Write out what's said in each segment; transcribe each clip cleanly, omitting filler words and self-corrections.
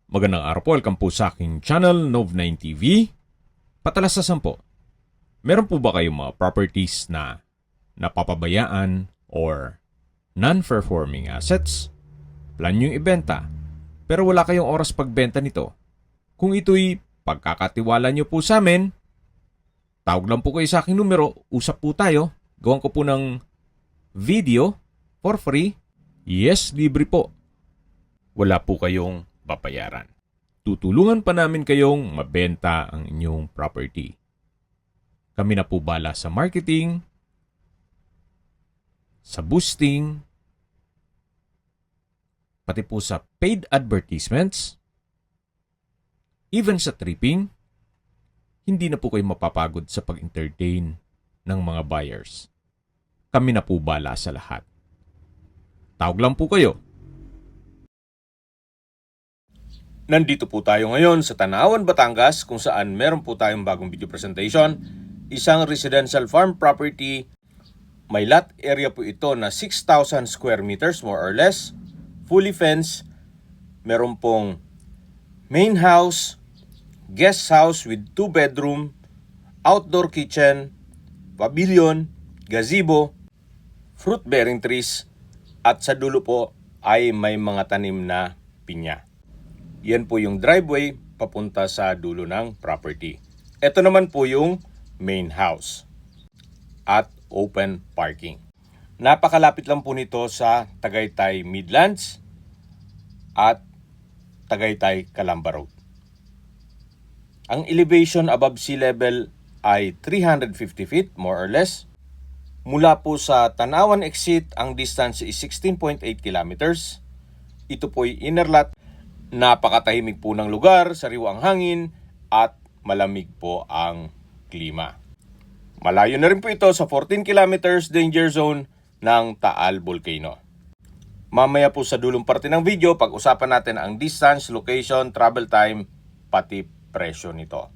Magandang araw po, welcome po sa aking channel, Nov9 TV. Patalasasan po, meron po ba kayong mga properties na napapabayaan or non-performing assets? Plan nyo ibenta, pero wala kayong oras pagbenta nito. Kung ito'y pagkakatiwala nyo po sa amin, tawag lang po kayo sa aking numero, usap po tayo, gawan ko po ng video for free. Yes, libre po. Wala po kayong babayaran. Tutulungan pa namin kayong mabenta ang inyong property. Kami na po bala sa marketing, sa boosting, pati po sa paid advertisements, even sa tripping. Hindi na po kayo mapapagod sa pag-entertain ng mga buyers. Kami na po bala sa lahat. Tawag lang po kayo. Nandito po tayo ngayon sa Tanawan, Batangas kung saan meron po tayong bagong video presentation. Isang residential farm property. May lot area po ito na 6,000 square meters more or less. Fully fenced. Meron pong main house, guest house with 2 bedroom, outdoor kitchen, pavilion, gazebo, fruit bearing trees, at sa dulo po ay may mga tanim na pinya. Yan po yung driveway papunta sa dulo ng property. Ito naman po yung main house at open parking. Napakalapit lang po nito sa Tagaytay Midlands at Tagaytay Calamba Road. Ang elevation above sea level ay 350 feet more or less. Mula po sa Tanawan exit, ang distance is 16.8 kilometers. Ito po ay inner lot. Napakatahimik po ng lugar, sariwa ang hangin, at malamig po ang klima. Malayo na rin po ito sa 14 kilometers danger zone ng Taal Volcano. Mamaya po sa dulong parte ng video, pag-usapan natin ang distance, location, travel time, pati presyo nito.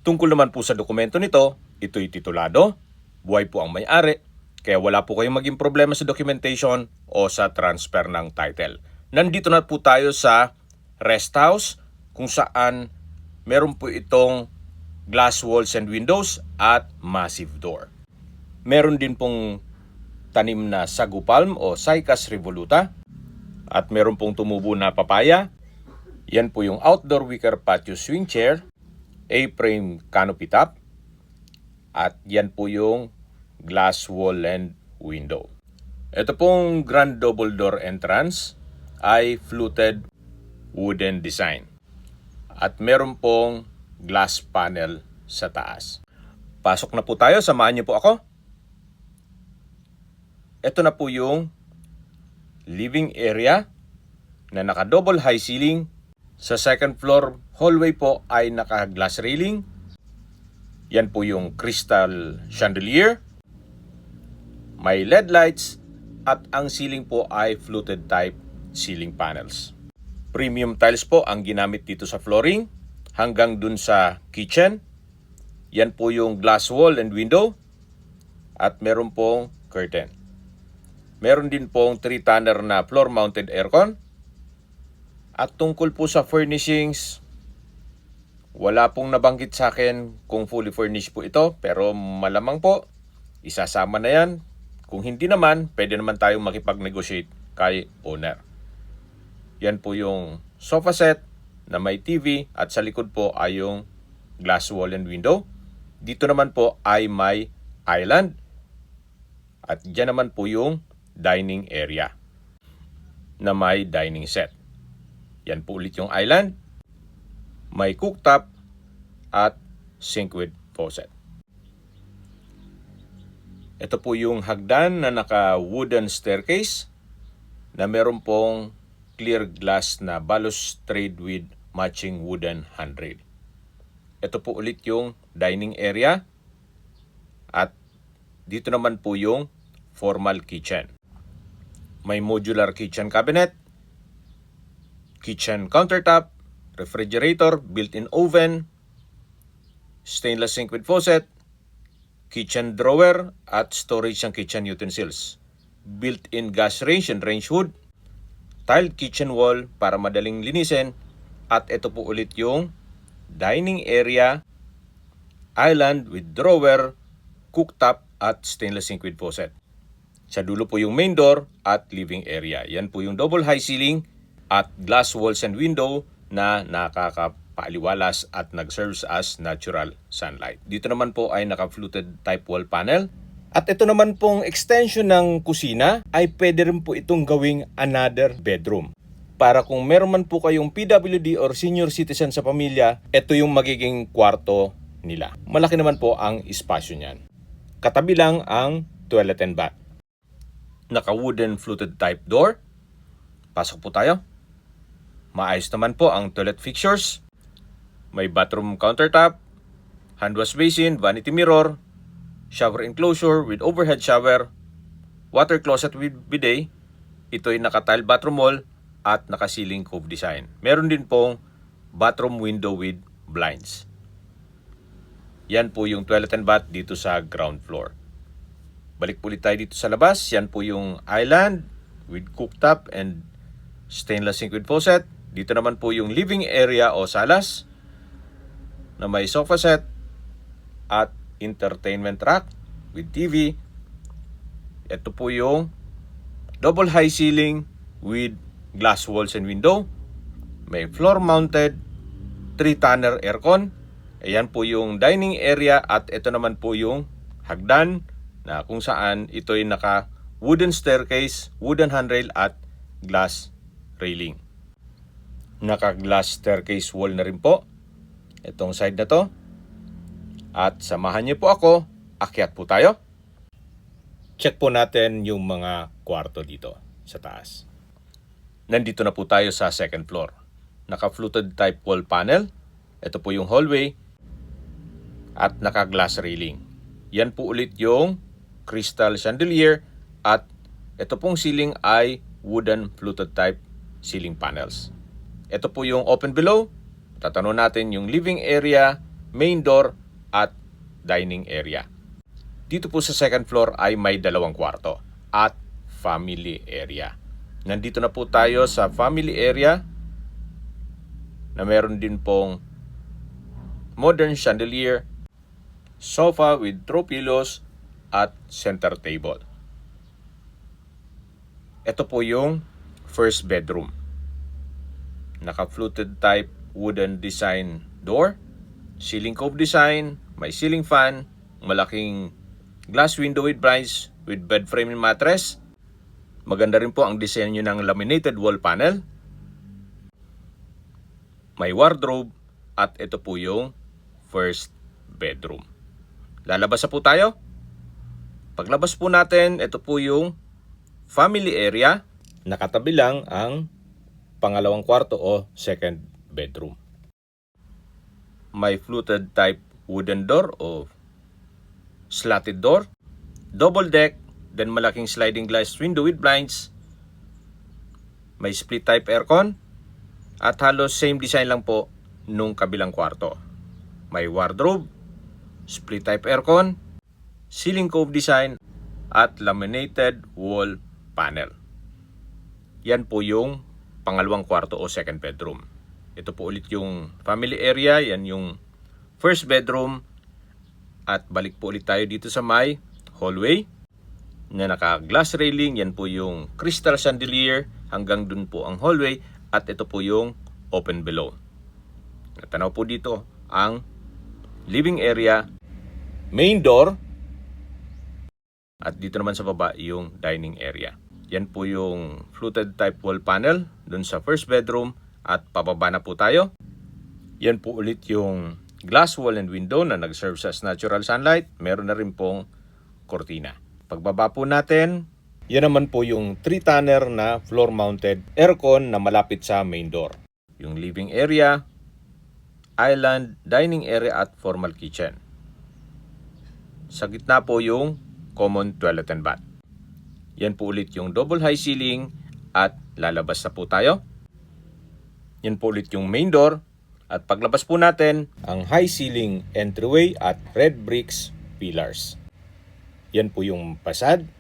Tungkol naman po sa dokumento nito, ito'y titulado, buhay po ang may-ari, kaya wala po kayong maging problema sa documentation o sa transfer ng title. Nandito na po tayo sa rest house kung saan meron po itong glass walls and windows at massive door. Meron din pong tanim na sagu palm o Cycas revoluta at meron pong tumubo na papaya. Yan po yung outdoor wicker patio swing chair, A-frame canopy top, at yan po yung glass wall and window. Ito pong grand double door entrance ay fluted wooden design. At meron pong glass panel sa taas. Pasok na po tayo, samahan niyo po ako. Ito na po yung living area na naka-double high ceiling. Sa second floor hallway po ay naka-glass railing. Yan po yung crystal chandelier. May LED lights at ang ceiling po ay fluted type ceiling panels. Premium tiles po ang ginamit dito sa flooring hanggang dun sa kitchen. Yan po yung glass wall and window at meron pong curtain. Meron din pong 3-tonner na floor mounted aircon. At tungkol po sa furnishings, wala pong nabanggit sa akin kung fully furnished po ito, pero malamang po isasama na yan. Kung hindi naman, pwede naman tayong makipag-negotiate kay owner. Yan po yung sofa set na may TV at sa likod po ay yung glass wall and window. Dito naman po ay may island at dyan naman po yung dining area na may dining set. Yan po ulit yung island. May cooktop at sink with faucet. Ito po yung hagdan na naka-wooden staircase na meron pong clear glass na balustrade with matching wooden handrail. Ito po ulit yung dining area at dito naman po yung formal kitchen. May modular kitchen cabinet, kitchen countertop, refrigerator, built-in oven, stainless sink with faucet, kitchen drawer at storage ng kitchen utensils, built-in gas range and range hood, tiled kitchen wall para madaling linisin, At ito po ulit yung dining area, island with drawer, cooktop at stainless sink with faucet. Sa dulo po yung main door at living area. Yan po yung double high ceiling at glass walls and window na nakakapaaliwalas at nag-serves as natural sunlight. Dito naman po ay naka-fluted type wall panel. At ito naman pong extension ng kusina ay pwede rin po itong gawing another bedroom. Para kung meron man po kayong PWD or senior citizen sa pamilya, ito yung magiging kwarto nila. Malaki naman po ang espasyo niyan. Katabi lang ang toilet and bath. Naka-wooden fluted type door. Pasok po tayo. Maayos naman po ang toilet fixtures. May bathroom countertop, hand wash basin, vanity mirror, shower enclosure with overhead shower, water closet with bidet. Ito'y naka-tile bathroom wall at naka-ceiling cove design. Meron din pong bathroom window with blinds. Yan po yung toilet and bath dito sa ground floor. Balik po ulit tayo dito sa labas. Yan po yung island with cooktop and stainless sink with faucet. Dito naman po yung living area o salas na may sofa set at entertainment rack with TV. Ito po yung double high ceiling with glass walls and window. May floor mounted 3-tonner aircon. Ayan po yung dining area at ito naman po yung hagdan na kung saan ito'y naka wooden staircase, wooden handrail at glass railing. Naka glass staircase wall na rin po itong side na to. At samahan niyo po ako, akyat po tayo. Check po natin yung mga kwarto dito sa taas. Nandito na po tayo sa second floor. Naka-fluted type wall panel. Ito po yung hallway at naka-glass railing. Yan po ulit yung crystal chandelier at ito pong ceiling ay wooden fluted type ceiling panels. Ito po yung open below. Tatanong natin yung living area, main door, at dining area. Dito po sa second floor ay may 2 kwarto at family area. Nandito na po tayo sa family area na meron din pong modern chandelier, sofa with throw pillows at center table. Ito po yung first bedroom. Naka-fluted type wooden design door, ceiling cove design, may ceiling fan, malaking glass window with blinds with bed frame and mattress. Maganda rin po ang disenyo ng laminated wall panel. May wardrobe at ito po yung first bedroom. Lalabas na po tayo. Paglabas po natin, ito po yung family area. Nakatabi lang ang pangalawang kwarto o second bedroom. May fluted type wooden door o slatted door, double deck, then malaking sliding glass window with blinds, may split type aircon, at halos same design lang po nung kabilang kwarto. May wardrobe, split type aircon, ceiling cove design, at laminated wall panel. Yan po yung pangalawang kwarto o second bedroom. Ito po ulit yung family area, yan yung first bedroom. At balik po ulit tayo dito sa may hallway na naka-glass railing. Yan po yung crystal chandelier. Hanggang dun po ang hallway. At ito po yung open below. Natanaw po dito ang living area, main door. At dito naman sa baba yung dining area. Yan po yung fluted type wall panel dun sa first bedroom. At pababa na po tayo. Yan po ulit yung glass wall and window na nag-serve as natural sunlight. Meron na rin pong kortina. Pagbaba po natin, yan naman po yung 3-tonner na floor-mounted aircon na malapit sa main door. Yung living area, island, dining area at formal kitchen. Sa gitna po yung common toilet and bath. Yan po ulit yung double high ceiling at lalabas na po tayo. Yan po ulit yung main door. At paglabas po natin, ang high ceiling entryway at red bricks pillars. Yan po yung pasad.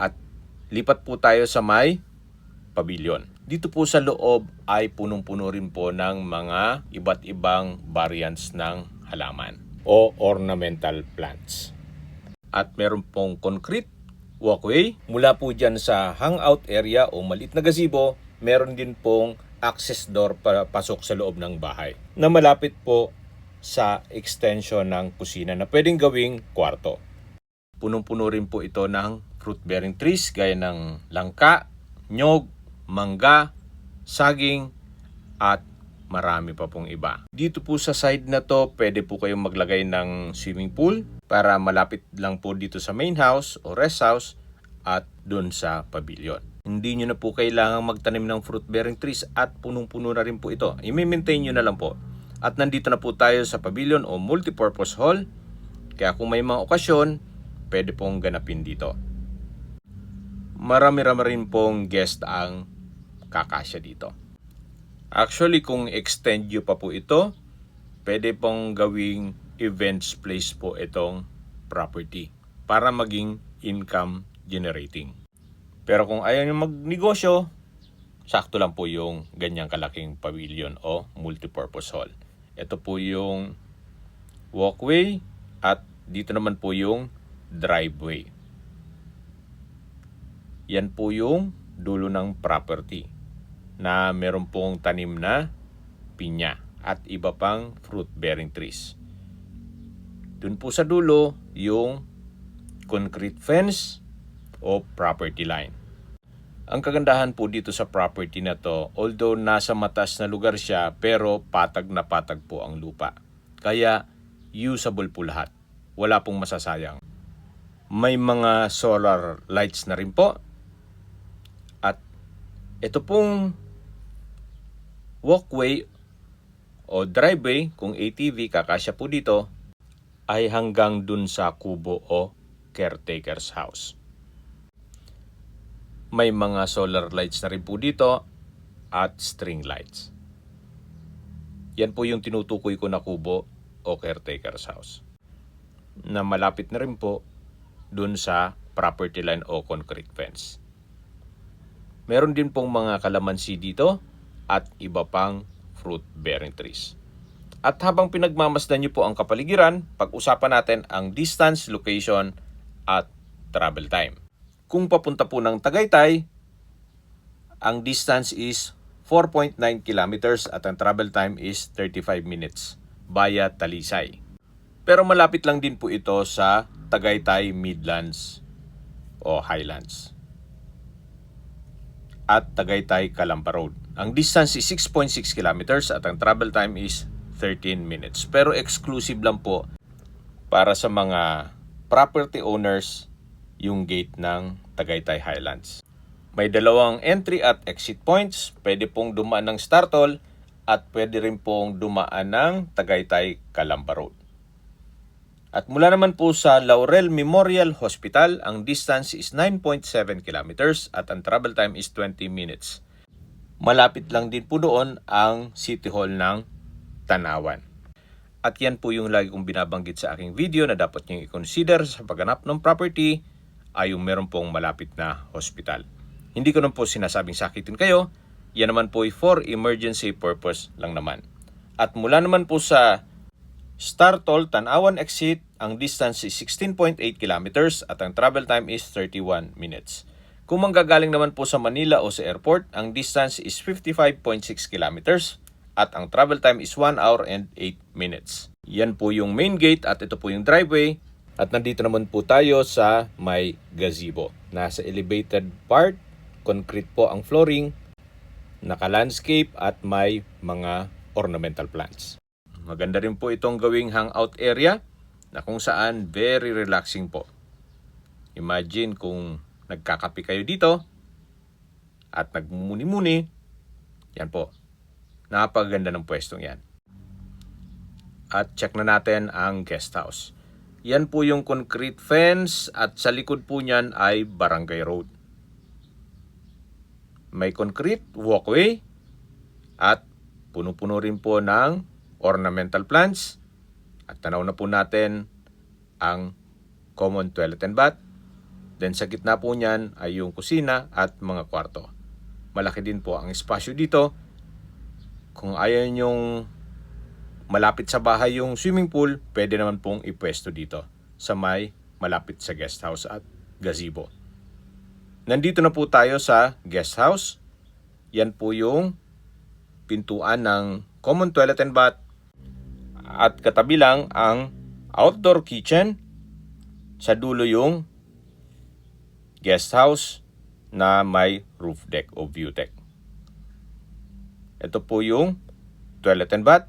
At lipat po tayo sa may pavilion. Dito po sa loob ay punong-puno rin po ng mga iba't ibang variants ng halaman o ornamental plants. At meron pong concrete walkway. Mula po dyan sa hangout area o maliit na gazebo, meron din pong access door para pasok sa loob ng bahay na malapit po sa extension ng kusina na pwedeng gawing kwarto. Punong-puno rin po ito ng fruit-bearing trees gaya ng langka, nyog, mangga, saging, at marami pa pong iba. Dito po sa side na to, pwede po kayong maglagay ng swimming pool para malapit lang po dito sa main house o rest house at dun sa pavilion. Hindi nyo na po kailangang magtanim ng fruit-bearing trees at punong-puno na rin po ito. I-maintain nyo na lang po. At nandito na po tayo sa pavilion o multipurpose hall. Kaya kung may mga okasyon, pwede pong ganapin dito. Marami-rami rin pong guest ang kakasya dito. Actually, kung extend nyo pa po ito, pwede pong gawing events place po itong property para maging income generating. Pero kung ayaw nyo magnegosyo, sakto lang po yung ganyang kalaking pavilion o multipurpose hall. Ito po yung walkway at dito naman po yung driveway. Yan po yung dulo ng property na meron pong tanim na pinya at iba pang fruit-bearing trees. Dun po sa dulo yung concrete fence o property line. Ang kagandahan po dito sa property na to, although nasa matas na lugar siya, pero patag na patag po ang lupa. Kaya usable po lahat. Wala pong masasayang. May mga solar lights na rin po. At ito pong walkway o driveway, kung ATV kakasya po dito, ay hanggang dun sa kubo o caretaker's house. May mga solar lights na rin po dito at string lights. Yan po yung tinutukoy ko na kubo o caretaker's house na malapit na rin po dun sa property line o concrete fence. Meron din pong mga kalamansi dito at iba pang fruit-bearing trees. At habang pinagmamasdan niyo po ang kapaligiran, pag-usapan natin ang distance, location at travel time. Kung papunta po ng Tagaytay, ang distance is 4.9 kilometers at ang travel time is 35 minutes via Talisay. Pero malapit lang din po ito sa Tagaytay Midlands o Highlands at Tagaytay Calamba Road. Ang distance is 6.6 kilometers at ang travel time is 13 minutes. Pero exclusive lang po para sa mga property owners yung gate ng Tagaytay Highlands. May dalawang entry at exit points. Pwede pong dumaan ng Startol at pwede rin pong dumaan ng Tagaytay Calamba Road. At mula naman po sa Laurel Memorial Hospital, ang distance is 9.7 kilometers at ang travel time is 20 minutes. Malapit lang din po doon ang City Hall ng Tanawan. At yan po yung lagi kong binabanggit sa aking video na dapat nyo i-consider sa paghanap ng property ay yung meron pong malapit na hospital. Hindi ko naman po sinasabing sakitin kayo, yan naman po ay for emergency purpose lang naman. At mula naman po sa Startol, Tanawan exit, ang distance is 16.8 kilometers at ang travel time is 31 minutes. Kung manggagaling naman po sa Manila o sa airport, ang distance is 55.6 kilometers at ang travel time is 1 hour and 8 minutes. Yan po yung main gate at ito po yung driveway. At nandito naman po tayo sa may gazebo. Nasa elevated part, concrete po ang flooring, naka-landscape at may mga ornamental plants. Maganda rin po itong gawing hangout area na kung saan very relaxing po. Imagine kung nagkakape kayo dito at nagmumuni-muni, yan po. Napakaganda ng pwestong yan. At check na natin ang guest house. Yan po yung concrete fence at sa likod po niyan ay barangay road. May concrete walkway at puno-puno rin po ng ornamental plants. At tanaw na po natin ang common toilet and bath. Then sa gitna po niyan ay yung kusina at mga kwarto. malaki din po ang espasyo dito. Kung ayaw nyong malapit sa bahay yung swimming pool, pwede naman pong ipwesto dito sa may malapit sa guest house at gazebo. Nandito na po tayo sa guest house. Yan po yung pintuan ng common toilet and bath. At katabi lang ang outdoor kitchen. Sa dulo yung guest house na may roof deck o view deck. Ito po yung toilet and bath.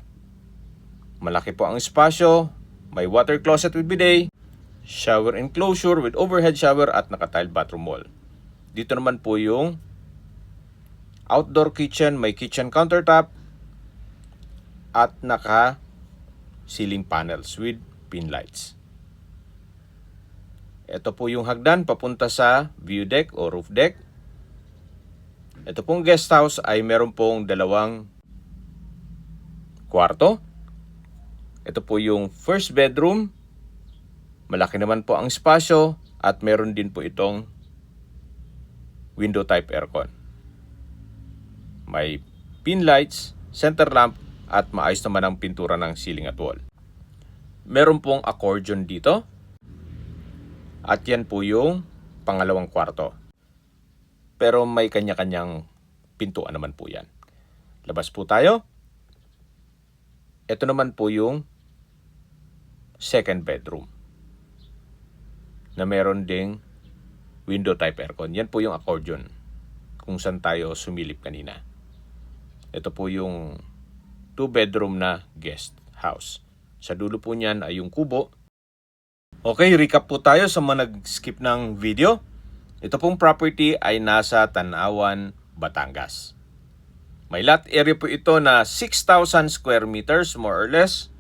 Malaki po ang espasyo. May water closet with bidet, shower enclosure with overhead shower at naka-tile bathroom wall. Dito naman po yung outdoor kitchen, may kitchen countertop at naka-ceiling panels with pin lights. Ito po yung hagdan papunta sa view deck o roof deck. Ito pong guest house ay meron pong 2 kwarto. Ito po yung first bedroom. Malaki naman po ang espasyo at meron din po itong window type aircon. May pin lights, center lamp at maayos naman ang pintura ng ceiling at wall. Meron pong accordion dito. At yan po yung pangalawang kwarto. Pero may kanya-kanyang pintuan naman po yan. Labas po tayo. Ito naman po yung second bedroom na meron ding window type aircon. Yan po yung accordion kung saan tayo sumilip kanina. Ito po yung 2-bedroom na guest house. Sa dulo po niyan ay yung kubo. Okay, recap po tayo sa mga nag-skip ng video. Ito pong property ay nasa Tanawan, Batangas. May lot area po ito na 6,000 square meters more or less.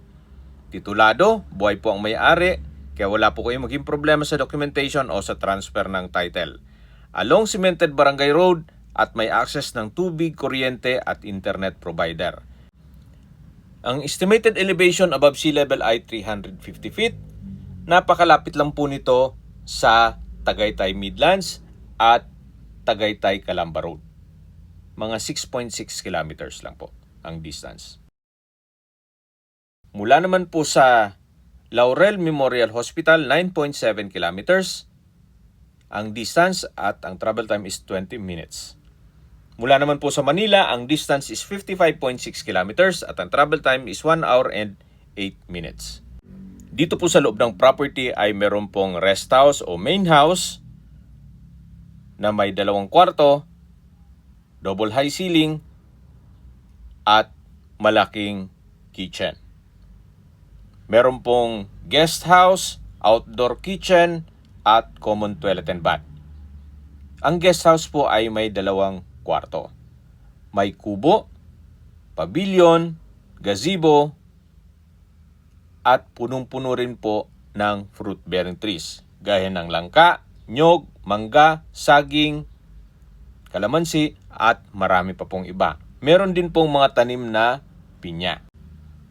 Titulado, buhay po ang may-ari, kaya wala po kayong maging problema sa documentation o sa transfer ng title. Along cemented barangay road at may access ng tubig, kuryente at internet provider. Ang estimated elevation above sea level ay 350 feet. Napakalapit lang po nito sa Tagaytay Midlands at Tagaytay Calamba Road. Mga 6.6 kilometers lang po ang distance. Mula naman po sa Laurel Memorial Hospital, 9.7 kilometers ang distance at ang travel time is 20 minutes. Mula naman po sa Manila, ang distance is 55.6 kilometers at ang travel time is 1 hour and 8 minutes. Dito po sa loob ng property ay meron pong rest house o main house na may 2 kwarto, double high ceiling, at malaking kitchen. Meron pong guest house, outdoor kitchen, at common toilet and bath. Ang guest house po ay may 2 kwarto. May kubo, pavilion, gazebo, at punong-puno rin po ng fruit-bearing trees, gaya ng langka, nyog, mangga, saging, kalamansi, at marami pa pong iba. Meron din pong mga tanim na pinya.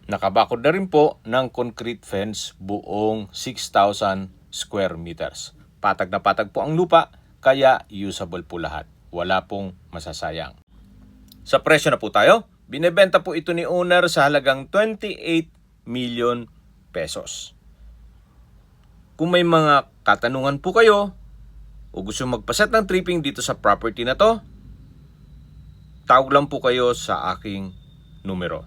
Nakabakod na rin po ng concrete fence buong 6,000 square meters. Patag na patag po ang lupa, kaya usable po lahat. Wala pong masasayang. Sa presyo na po tayo, binebenta po ito ni owner sa halagang 28 million pesos. Kung may mga katanungan po kayo o gusto magpaset ng tripping dito sa property na to, tawag lang po kayo sa aking numero.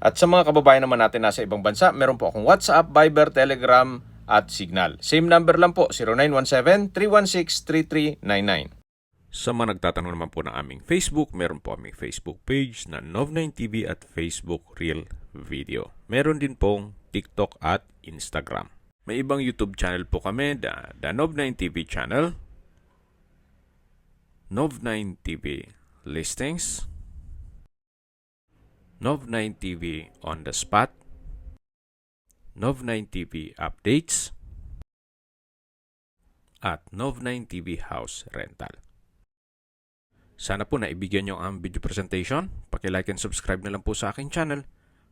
At sa mga kababayan naman natin nasa ibang bansa, meron po akong WhatsApp, Viber, Telegram at Signal. Same number lang po, 0917-316-3399. Sa mga nagtatanong naman po ng aming Facebook, meron po aming Facebook page na Nov9TV at Facebook Real Video. Meron din pong TikTok at Instagram. May ibang YouTube channel po kami, the Nov9TV channel, Nov9TV Listings, Nov9TV On The Spot, Nov9TV Updates, at Nov9TV House Rental. Sana po naibigyan nyo ang video presentation. Paki-like and subscribe na lang po sa aking channel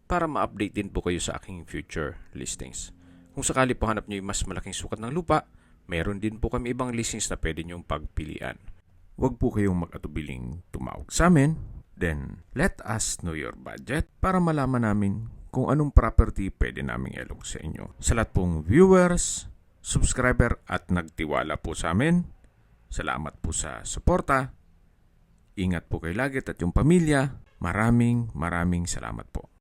para ma-update din po kayo sa aking future listings. Kung sakali po hanap nyo yung mas malaking sukat ng lupa, meron din po kami ibang listings na pwede nyong pagpilian. huwag po kayong mag-atubiling tumawag sa amin. Then, let us know your budget para malaman namin kung anong property pwede naming ilog sa inyo. Sa lahat pong viewers, subscriber at nagtiwala po sa amin, salamat po sa suporta. Ingat po kayo lagi at yung pamilya. Maraming salamat po.